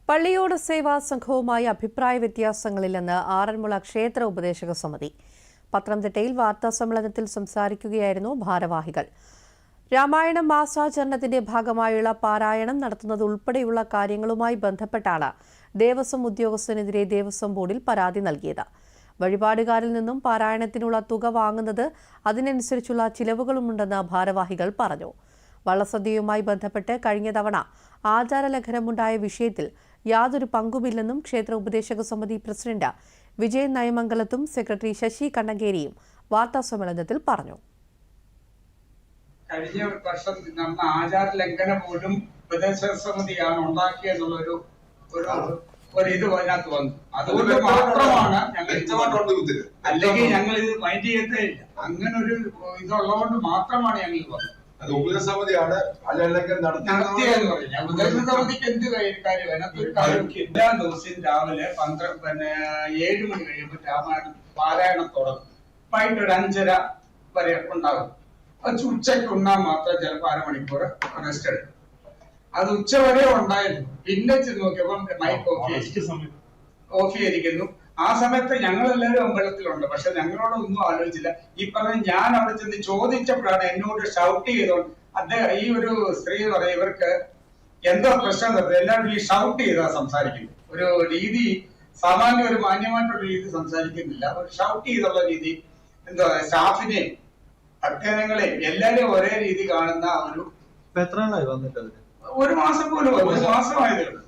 പള്ളിയോട് സേവാ സംഘവുമായി അഭിപ്രായ വ്യത്യാസങ്ങളില്ലെന്ന് ആറന്മുള ക്ഷേത്ര ഉപദേശക സമിതി. പത്തനംതിട്ടയിൽ വാർത്താസമ്മേളനത്തിൽ സംസാരിക്കുകയായിരുന്നു ഭാരവാഹികൾ. രാമായണം മാസാചരണത്തിന്റെ ഭാഗമായുള്ള പാരായണം നടത്തുന്നത് ഉൾപ്പെടെയുള്ള കാര്യങ്ങളുമായി ബന്ധപ്പെട്ടാണ് ദേവസ്വം ഉദ്യോഗസ്ഥനെതിരെ ദേവസ്വം ബോർഡിൽ പരാതി നൽകിയത്. വഴിപാടുകാരിൽ നിന്നും പാരായണത്തിനുള്ള തുക വാങ്ങുന്നത് അതിനനുസരിച്ചുള്ള ചിലവുകളുമുണ്ടെന്ന് ഭാരവാഹികൾ പറഞ്ഞു. വള്ളസദ്യയുമായി ബന്ധപ്പെട്ട് കഴിഞ്ഞ തവണ ആചാരലംഘനമുണ്ടായ വിഷയത്തിൽ യാതൊരു പങ്കുമില്ലെന്നും ക്ഷേത്ര ഉപദേശക സമിതി പ്രസിഡന്റ് വിജയൻ നയമംഗലത്തും സെക്രട്ടറി ശശി കണ്ണങ്കേരിയും വാർത്താസമ്മേളനത്തിൽ പറഞ്ഞു. കഴിഞ്ഞ വർഷം നടന്ന ആചാര ലംഘനം പോലും ഉപദേശക സമിതിയാണ് ഉണ്ടാക്കിയെന്നുള്ളൊരു ഇത് അതിനകത്ത് വന്നു. അതുകൊണ്ട് മാത്രമാണ് ഞങ്ങൾ അല്ലെങ്കിൽ ഞങ്ങൾ ഇത് മൈൻഡ് ചെയ്തേ ഇല്ല. അങ്ങനെ ഒരു ഇതുള്ളതുകൊണ്ട് മാത്രമാണ് ഞങ്ങൾ വന്നത്. ഉപദേശസമിതിയാണ് നടത്തിയെന്ന് പറഞ്ഞാൽ ഉപദേശക സമിതിക്ക് എന്ത് കാര്യം അതിനകത്തൊരു കാര്യം. എല്ലാ ദിവസവും രാവിലെ 7 മണി കഴിയുമ്പോൾ രാമായണം പാരായണം തുടങ്ങും. വൈകിട്ട് ഒരു 5:30 വരെ ഉണ്ടാകും. ഉച്ചയ്ക്ക് ഉണ്ണാൻ മാത്രം ചിലപ്പോൾ അരമണിക്കൂർ റെസ്റ്റ് എടുക്കും. അത് ഉച്ചവരെ ഉണ്ടായിരുന്നു. പിന്നെ നോക്കിയപ്പോൾ മൈക്ക് ഓഫ് ചെയ്തിരിക്കുന്നു. ആ സമയത്ത് ഞങ്ങളെല്ലാവരും അമ്പലത്തിലുണ്ട്. പക്ഷെ ഞങ്ങളോടൊന്നും ആലോചിച്ചില്ല. ഈ പറഞ്ഞ ഞാൻ അവിടെ ചെന്ന് ചോദിച്ചപ്പോഴാണ് എന്നോട് ഷൗട്ട് ചെയ്തോണ്ട് അദ്ദേഹം ഈ ഒരു സ്ത്രീ എന്ന് പറയാം, ഇവർക്ക് എന്തോ പ്രശ്നം തരുന്നത് എല്ലാവരും ഈ ഷൗട്ട് ചെയ്താ സംസാരിക്കുന്നത്. ഒരു രീതി സാമാന്യ ഒരു മാന്യമായിട്ടുള്ള രീതി സംസാരിക്കുന്നില്ല. ഒരു ഷൗട്ട് ചെയ്തുള്ള രീതി എന്തോ സ്റ്റാഫിനെയും ഭക്തജനങ്ങളെയും എല്ലാവരെയും ഒരേ രീതി കാണുന്ന ഒരു എത്ര നാളായി വന്നിട്ട്? ഒരു മാസം പോലും 1 മാസമായതേ ഉള്ളൂ.